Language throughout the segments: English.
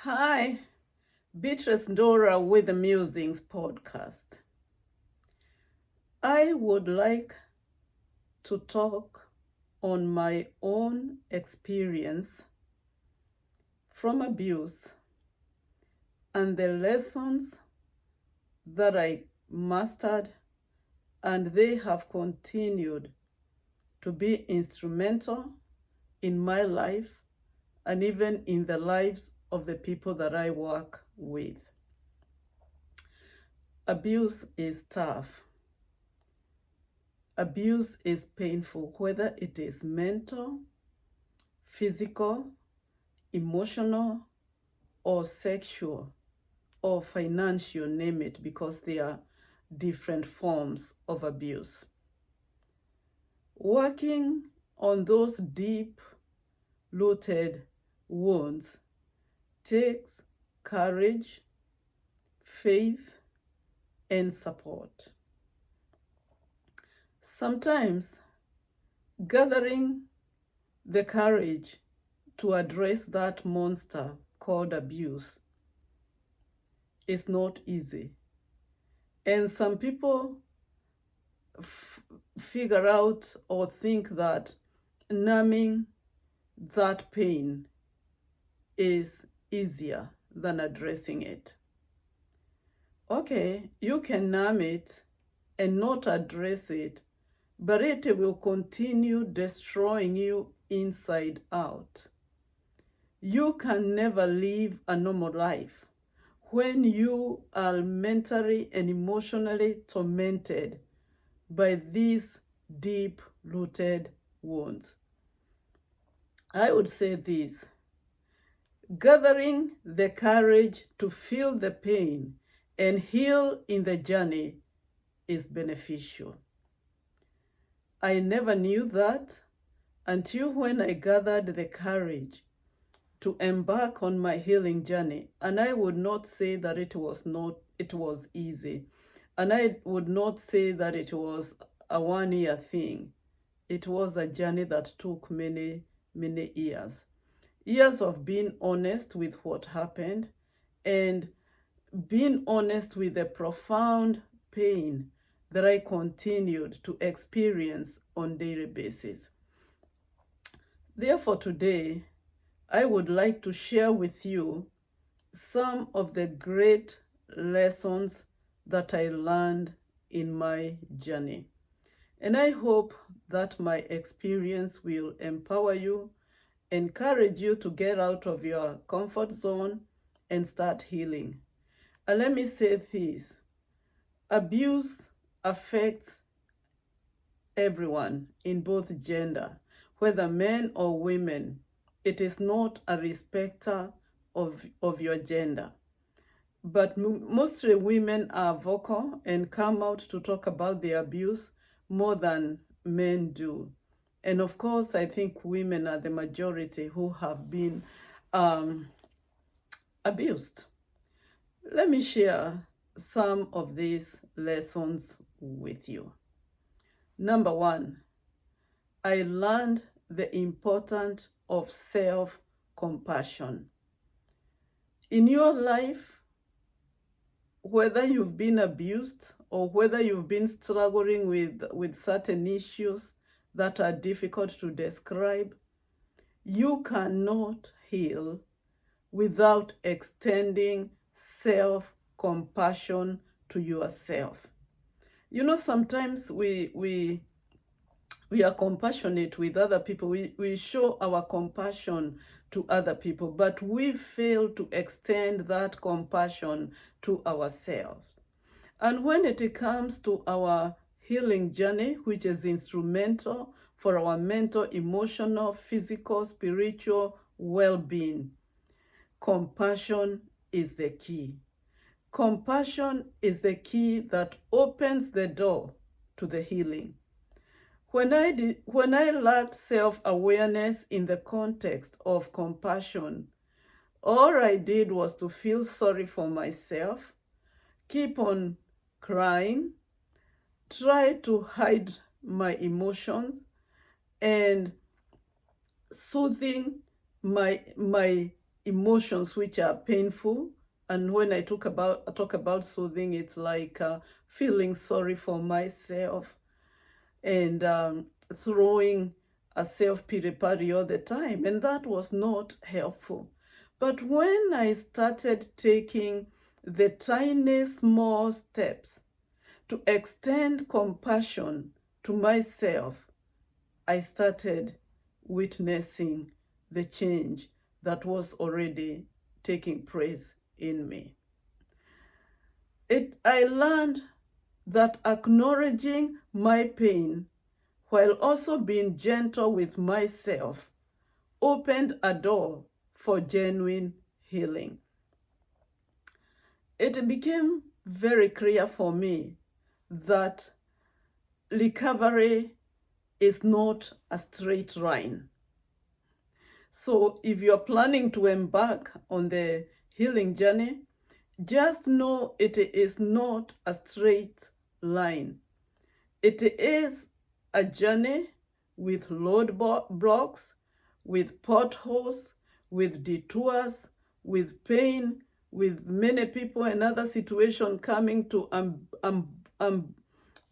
Hi, Beatrice Dora with the Musings podcast. I would like to talk on my own experience from abuse and the lessons that I mastered, and they have continued to be instrumental in my life and even in the lives of the people that I work with. Abuse is tough. Abuse is painful, whether it is mental, physical, emotional, or sexual, or financial, name it, because there are different forms of abuse. Working on those deep-rooted wounds takes courage, faith, and support. Sometimes gathering the courage to address that monster called abuse is not easy. And some people figure out or think that numbing that pain is easier than addressing it. Okay, you can numb it and not address it, but it will continue destroying you inside out. You can never live a normal life when you are mentally and emotionally tormented by these deep-rooted wounds. I would say this: gathering the courage to feel the pain and heal in the journey is beneficial. I never knew that until when I gathered the courage to embark on my healing journey. And I would not say that it was easy. And I would not say that it was a one-year thing. It was a journey that took many, many years. Years of being honest with what happened and being honest with the profound pain that I continued to experience on a daily basis. Therefore, today, I would like to share with you some of the great lessons that I learned in my journey. And I hope that my experience will empower you, encourage you to get out of your comfort zone and start healing. And let me say this: abuse affects everyone in both gender, whether men or women. It is not a respecter of your gender. But mostly women are vocal and come out to talk about the abuse more than men do. And of course, I think women are the majority who have been abused. Let me share some of these lessons with you. Number one, I learned the importance of self-compassion. In your life, whether you've been abused or whether you've been struggling with certain issues that are difficult to describe, you cannot heal without extending self-compassion to yourself. You know, sometimes we are compassionate with other people. We show our compassion to other people, but we fail to extend that compassion to ourselves. And when it comes to our healing journey, which is instrumental for our mental, emotional, physical, spiritual well-being, compassion is the key. Compassion is the key that opens the door to the healing. When I lacked self-awareness in the context of compassion, all I did was to feel sorry for myself, keep on crying, try to hide my emotions, and soothing my emotions which are painful. And when I talk about soothing, it's like feeling sorry for myself and throwing a self-pity party all the time. And that was not helpful. But when I started taking the tiny small steps to extend compassion to myself, I started witnessing the change that was already taking place in me. I learned that acknowledging my pain while also being gentle with myself opened a door for genuine healing. It became very clear for me that recovery is not a straight line. So if you're planning to embark on the healing journey, just know it is not a straight line. It is a journey with roadblocks, with potholes, with detours, with pain, with many people and other situations coming to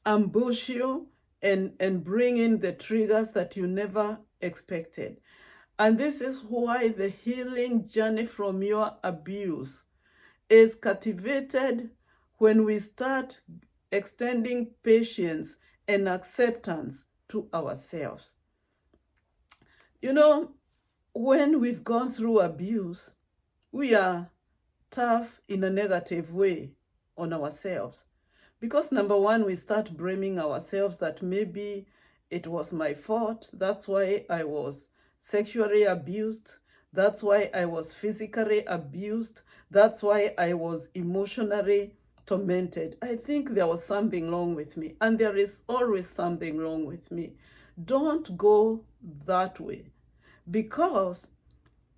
ambush you and bring in the triggers that you never expected. And this is why the healing journey from your abuse is cultivated when we start extending patience and acceptance to ourselves. You know, when we've gone through abuse, we are tough in a negative way on ourselves. Because number one, we start blaming ourselves that maybe it was my fault. That's why I was sexually abused. That's why I was physically abused. That's why I was emotionally tormented. I think there was something wrong with me, and there is always something wrong with me. Don't go that way, because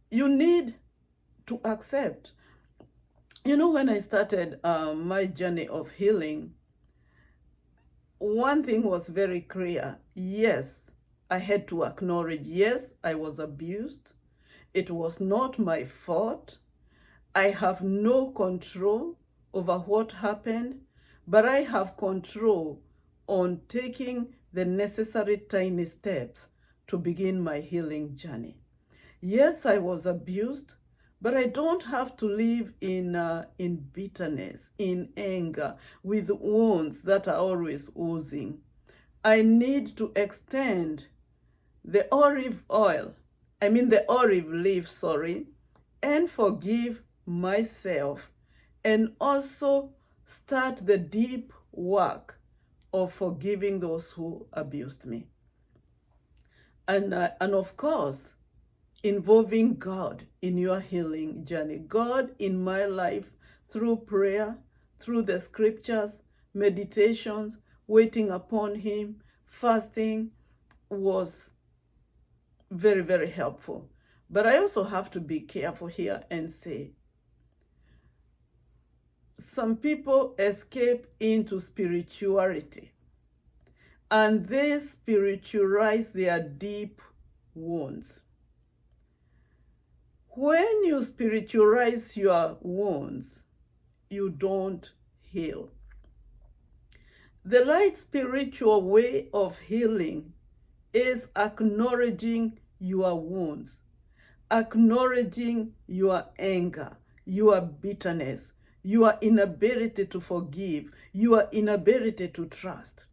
you need to accept. You know, when I started my journey of healing, one thing was very clear. Yes, I had to acknowledge, yes, I was abused. It was not my fault. I have no control over what happened, but I have control on taking the necessary tiny steps to begin my healing journey. Yes, I was abused, but I don't have to live in bitterness, in anger, with wounds that are always oozing. I need to extend the olive leaf, and forgive myself, and also start the deep work of forgiving those who abused me. And of course, involving God in your healing journey. God in my life through prayer, through the scriptures, meditations, waiting upon Him, fasting was very, very helpful. But I also have to be careful here and say, some people escape into spirituality, and they spiritualize their deep wounds. When you spiritualize your wounds, you don't heal. The right spiritual way of healing is acknowledging your wounds, acknowledging your anger, your bitterness, your inability to forgive, your inability to trust.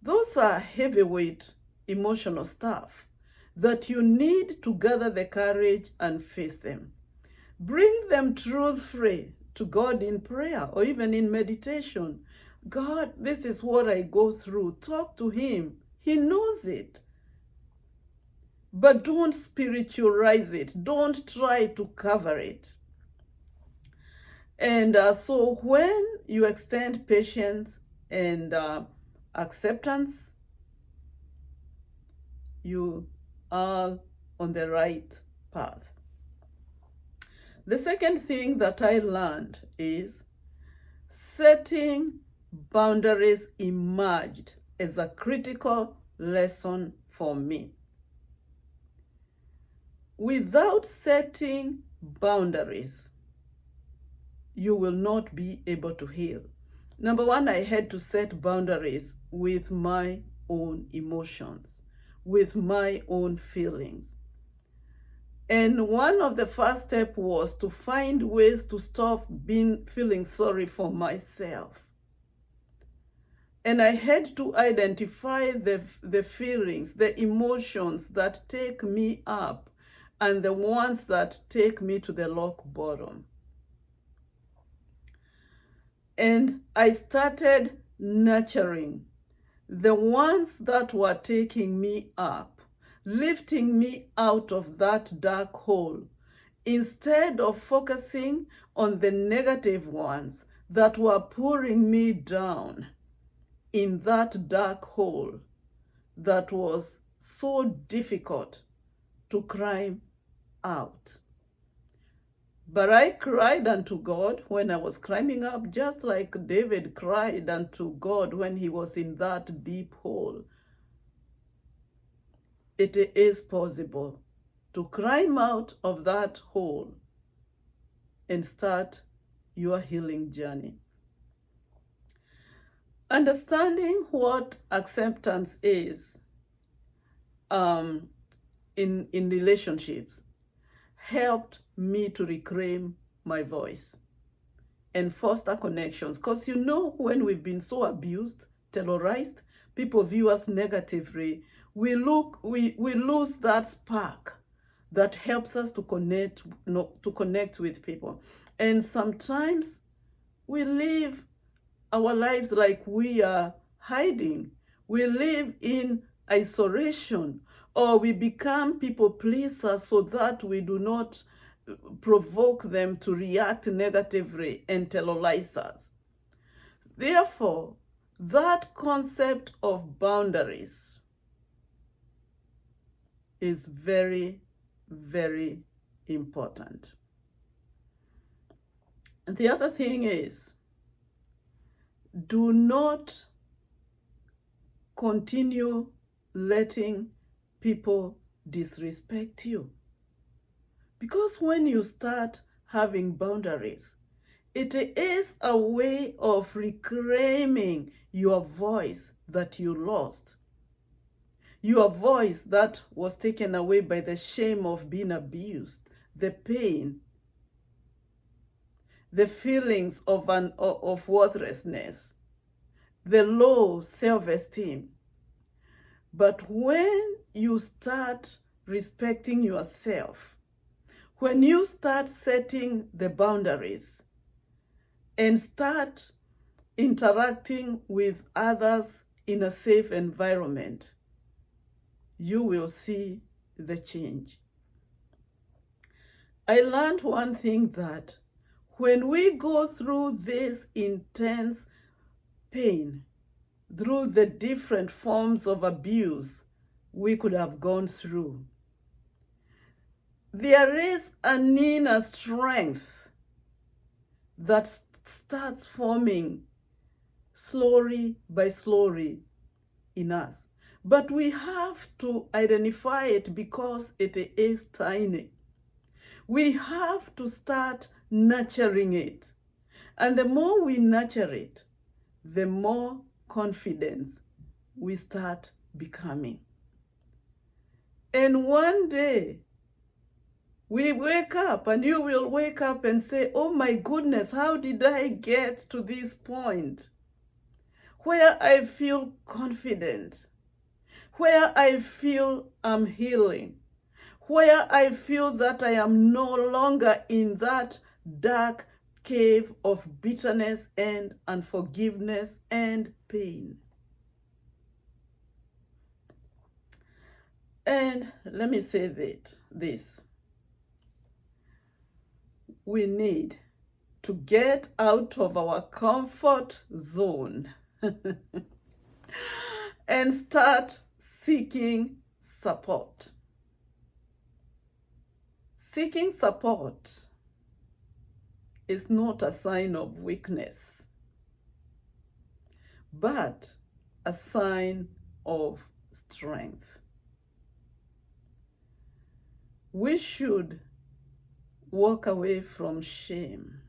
Those are heavyweight emotional stuff that you need to gather the courage and face them. Bring them truthfully to God in prayer or even in meditation. God, this is what I go through. Talk to Him. He knows it. But don't spiritualize it. Don't try to cover it. And so when you extend patience and acceptance, you are on the right path. The second thing that I learned is setting boundaries emerged as a critical lesson for me. Without setting boundaries, you will not be able to heal. Number one, I had to set boundaries with my own emotions, with my own feelings. And one of the first steps was to find ways to stop feeling sorry for myself. And I had to identify the feelings, the emotions that take me up and the ones that take me to the rock bottom. And I started nurturing the ones that were taking me up, lifting me out of that dark hole, instead of focusing on the negative ones that were pulling me down in that dark hole that was so difficult to climb out. But I cried unto God when I was climbing up, just like David cried unto God when he was in that deep hole. It is possible to climb out of that hole and start your healing journey. Understanding what acceptance is in relationships helped me to reclaim my voice and foster connections. Because when we've been so abused, terrorized, people view us negatively, we lose that spark that helps us to connect with people. And sometimes we live our lives like we are hiding. We live in isolation, or we become people pleasers so that we do not provoke them to react negatively and terrorize us. Therefore, that concept of boundaries is very, very important. And the other thing is, do not continue letting people disrespect you. Because when you start having boundaries, it is a way of reclaiming your voice that you lost. Your voice that was taken away by the shame of being abused, the pain, the feelings of worthlessness, the low self-esteem. But when you start respecting yourself, when you start setting the boundaries and start interacting with others in a safe environment, you will see the change. I learned one thing, that when we go through this intense pain, through the different forms of abuse we could have gone through, there is an inner strength that starts forming slowly by slowly in us. But we have to identify it because it is tiny. We have to start nurturing it. And the more we nurture it, the more confidence we start becoming. And one day, we wake up, and you will wake up and say, oh my goodness, how did I get to this point where I feel confident, where I feel I'm healing, where I feel that I am no longer in that dark cave of bitterness and unforgiveness and pain. And let me say this. We need to get out of our comfort zone and start seeking support. Seeking support is not a sign of weakness, but a sign of strength. We should walk away from shame.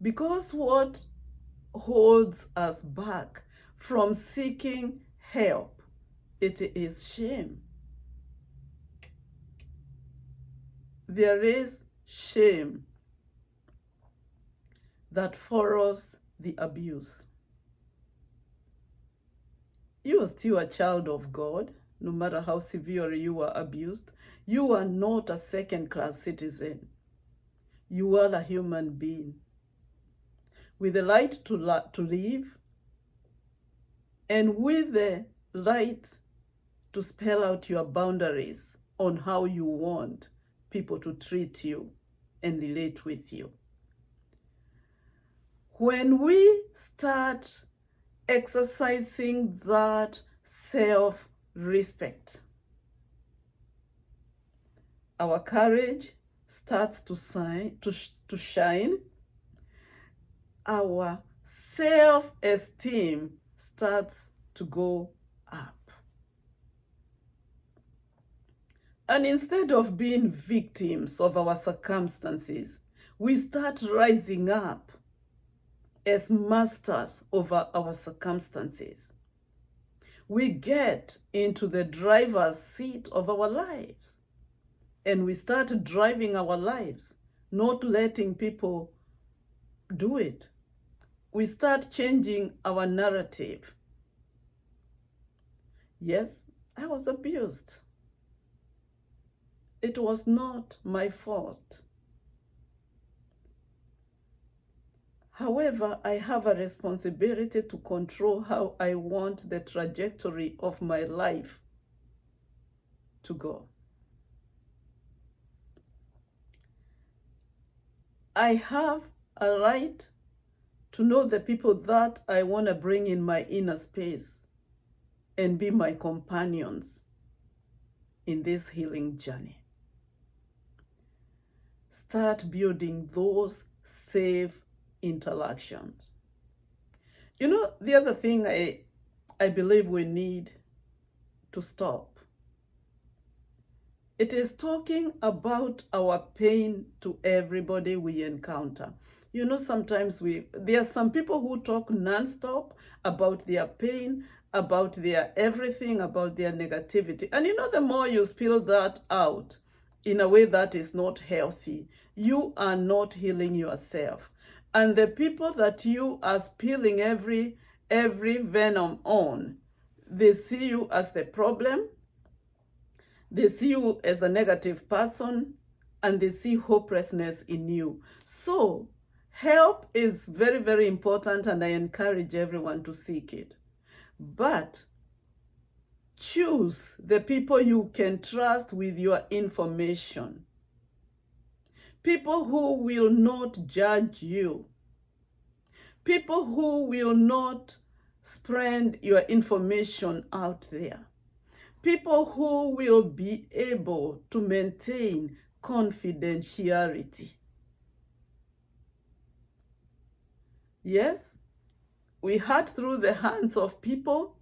Because what holds us back from seeking help, it is shame. There is shame that follows the abuse. You are still a child of God, no matter how severely you are abused. You are not a second-class citizen. You are a human being with the right to live and with the right to spell out your boundaries on how you want people to treat you and relate with you. When we start exercising that self-respect, our courage starts to shine. Our self-esteem starts to go up. And instead of being victims of our circumstances, we start rising up as masters over our circumstances. We get into the driver's seat of our lives, and we start driving our lives, not letting people do it. We start changing our narrative. Yes, I was abused. It was not my fault. However, I have a responsibility to control how I want the trajectory of my life to go. I have a right to know the people that I want to bring in my inner space and be my companions in this healing journey. Start building those safe interactions. You know, the other thing I believe we need to stop, it is talking about our pain to everybody we encounter. You know, sometimes there are some people who talk nonstop about their pain, about their everything, about their negativity. And you know, the more you spill that out in a way that is not healthy, you are not healing yourself. And the people that you are spilling every venom on, they see you as the problem, they see you as a negative person, and they see hopelessness in you. So help is very, very important, and I encourage everyone to seek it. But choose the people you can trust with your information. People who will not judge you. People who will not spread your information out there. People who will be able to maintain confidentiality. Yes, we hurt through the hands of people,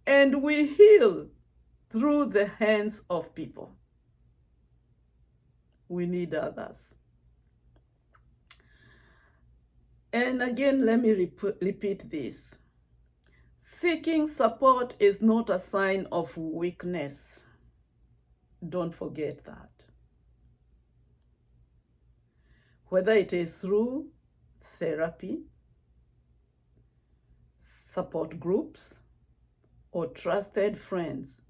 and we heal through the hands of people. We need others. And again, let me repeat this. Seeking support is not a sign of weakness. Don't forget that. Whether it is through therapy, support groups, or trusted friends,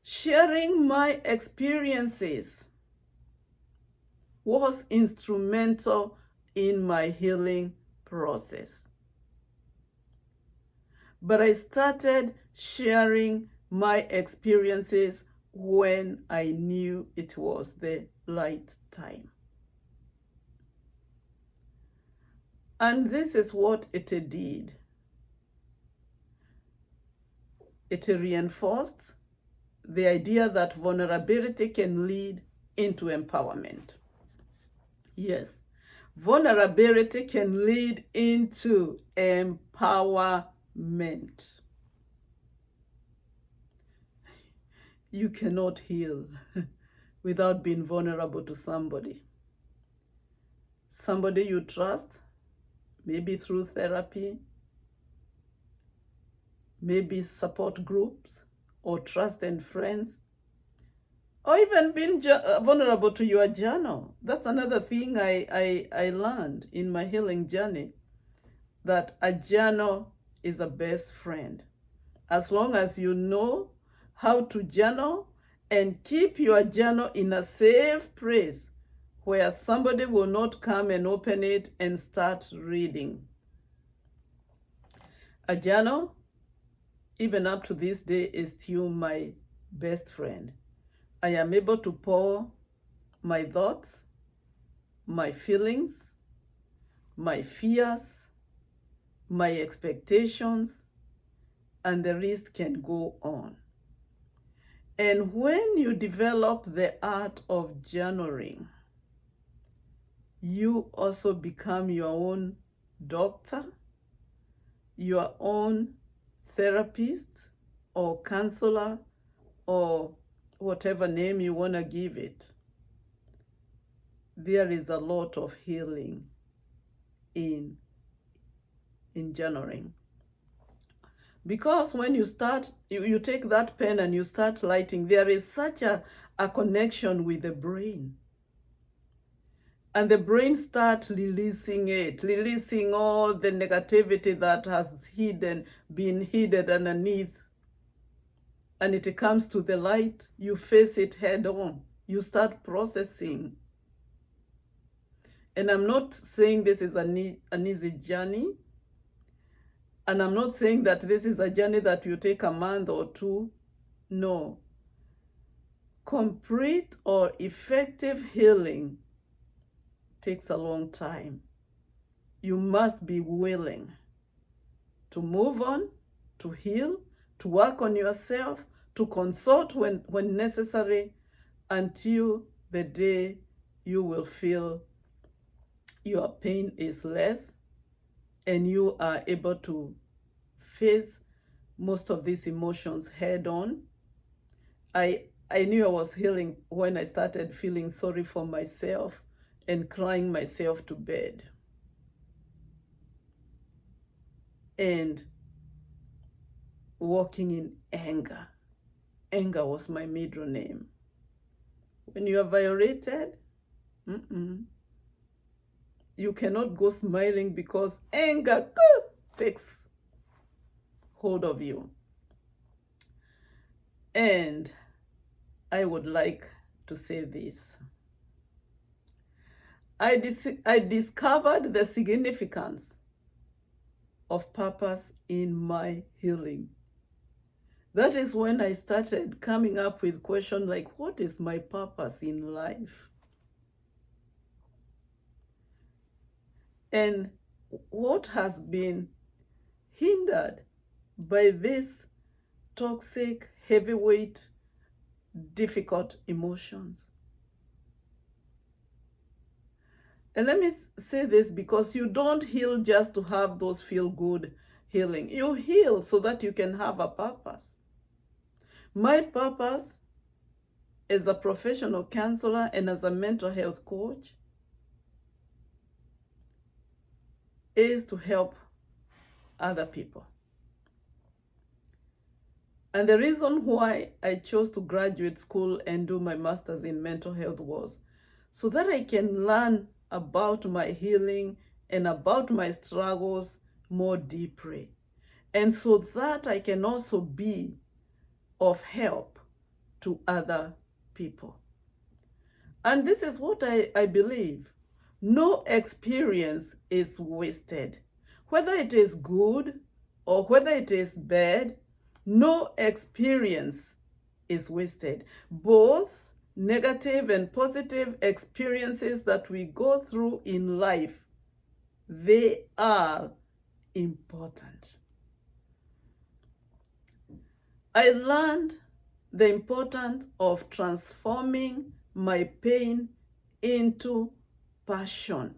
sharing my experiences was instrumental in my healing process. But I started sharing my experiences when I knew it was the right time. And this is what it did. It reinforced the idea that vulnerability can lead into empowerment. Yes, vulnerability can lead into empowerment. you cannot heal without being vulnerable to somebody. Somebody you trust, maybe through therapy, maybe support groups, or trust and friends, or even being vulnerable to your journal. That's another thing I learned in my healing journey, that a journal is a best friend. As long as you know how to journal and keep your journal in a safe place where somebody will not come and open it and start reading. A journal, even up to this day, is still my best friend. I am able to pour my thoughts, my feelings, my fears, my expectations, and the list can go on. And when you develop the art of journaling, you also become your own doctor, your own therapist or counselor, or whatever name you want to give it. There is a lot of healing in journaling. Because when you start, you take that pen and you start writing, there is such a connection with the brain. And the brain starts releasing all the negativity that has been hidden underneath. And it comes to the light, you face it head on. You start processing. And I'm not saying this is an easy journey. And I'm not saying that this is a journey that you take a month or two. No. Complete or effective healing takes a long time. You must be willing to move on, to heal, to work on yourself, to consult when necessary, until the day you will feel your pain is less and you are able to face most of these emotions head on. I knew I was healing when I started feeling sorry for myself and crying myself to bed. And walking in anger. Anger was my middle name. When you are violated, you cannot go smiling because anger takes hold of you. And I would like to say this. I discovered the significance of purpose in my healing. That is when I started coming up with questions like, what is my purpose in life? And what has been hindered by this toxic, heavyweight, difficult emotions? And let me say this, because you don't heal just to have those feel-good healing. You heal so that you can have a purpose. My purpose as a professional counselor and as a mental health coach is to help other people. And the reason why I chose to graduate school and do my master's in mental health was so that I can learn about my healing and about my struggles more deeply. And so that I can also be of help to other people. And this is what I believe. No experience is wasted. Whether it is good or whether it is bad, no experience is wasted. Both negative and positive experiences that we go through in life, they are important. I learned the importance of transforming my pain into passion,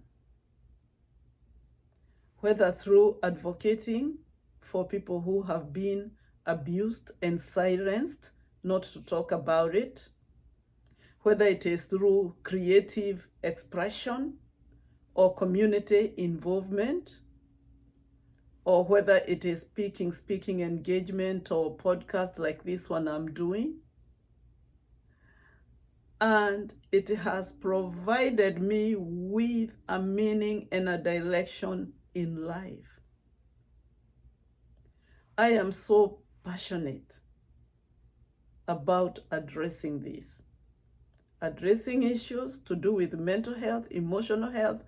whether through advocating for people who have been abused and silenced not to talk about it, whether it is through creative expression or community involvement, or whether it is speaking engagement or podcast like this one I'm doing. And it has provided me with a meaning and a direction in life. I am so passionate about addressing this. Addressing issues to do with mental health, emotional health,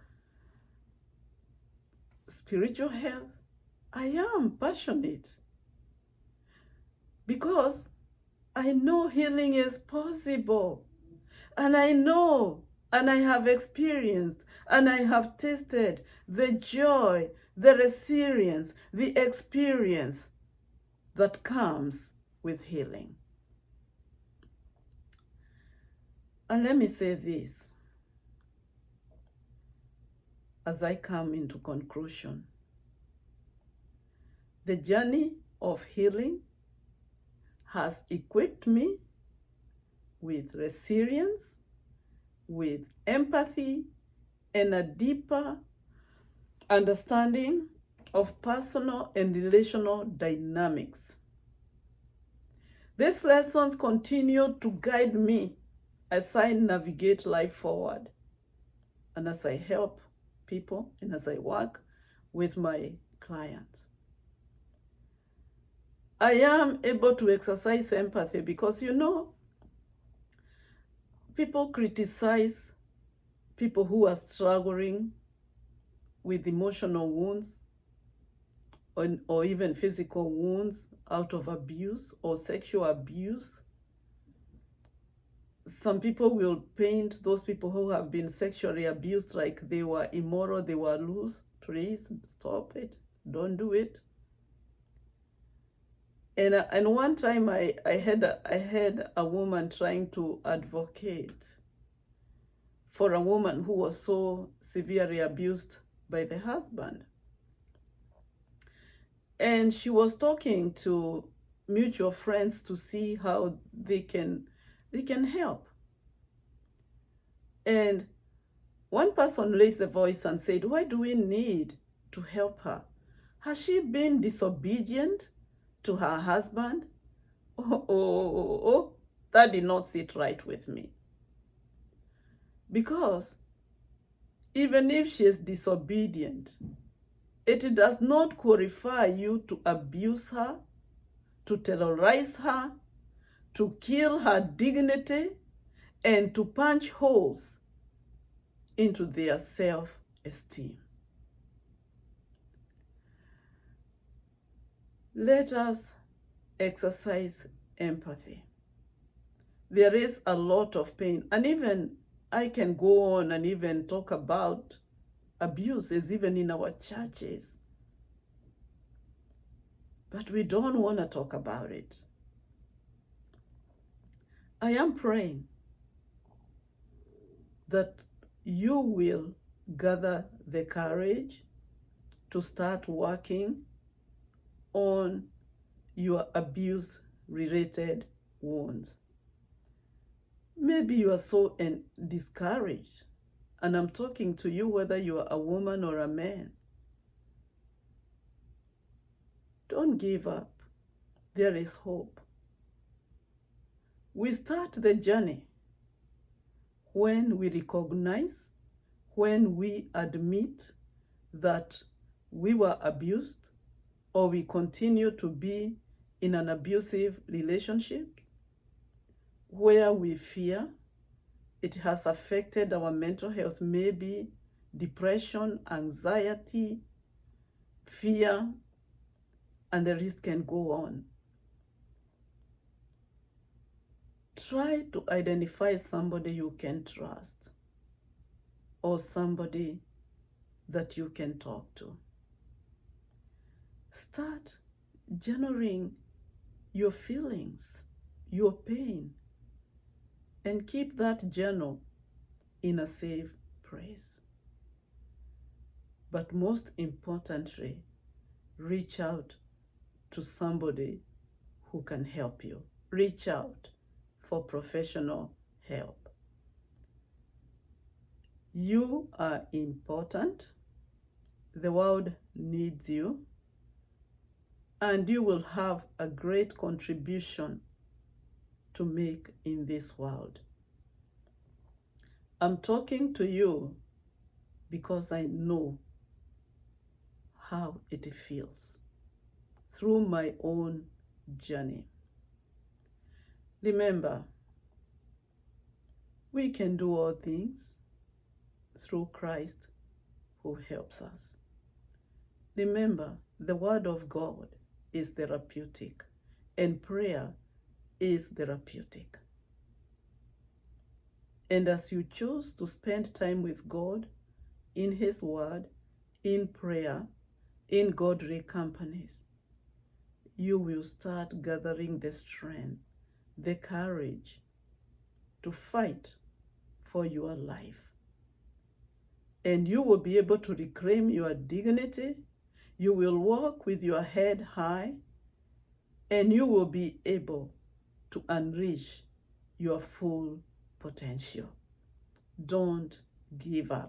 spiritual health. I am passionate because I know healing is possible. And I know, and I have experienced, and I have tasted the joy, the resilience, the experience that comes with healing. And let me say this as I come into conclusion. The journey of healing has equipped me with resilience, with empathy, and a deeper understanding of personal and relational dynamics. These lessons continue to guide me as I navigate life forward and as I help people and as I work with my clients. I am able to exercise empathy because, people criticize people who are struggling with emotional wounds or even physical wounds out of abuse or sexual abuse. Some people will paint those people who have been sexually abused like they were immoral, they were loose. Please stop it. Don't do it. And one time I had a woman trying to advocate for a woman who was so severely abused by the husband. And she was talking to mutual friends to see how they can help. And one person raised the voice and said, "Why do we need to help her? Has she been disobedient to her husband?" Oh, that did not sit right with me. Because even if she is disobedient, it does not qualify you to abuse her, to terrorize her, to kill her dignity, and to punch holes into their self-esteem. Let us exercise empathy. There is a lot of pain, and even I can go on and even talk about abuses even in our churches. But we don't want to talk about it. I am praying that you will gather the courage to start working on your abuse-related wounds. Maybe you are so discouraged, and I'm talking to you whether you are a woman or a man. Don't give up. There is hope. We start the journey when we recognize, when we admit that we were abused or we continue to be in an abusive relationship where we fear it has affected our mental health, maybe depression, anxiety, fear, and the list can go on. Try to identify somebody you can trust or somebody that you can talk to. Start journaling your feelings, your pain, and keep that journal in a safe place. But most importantly, reach out to somebody who can help you. reach out for professional help. You are important. The world needs you. And you will have a great contribution to make in this world. I'm talking to you because I know how it feels through my own journey. Remember, we can do all things through Christ who helps us. Remember, the Word of God is therapeutic, and prayer is therapeutic. And as you choose to spend time with God, in His Word, in prayer, in godly companies, you will start gathering the strength, the courage to fight for your life. And you will be able to reclaim your dignity. You will walk with your head high, and you will be able to unleash your full potential. Don't give up.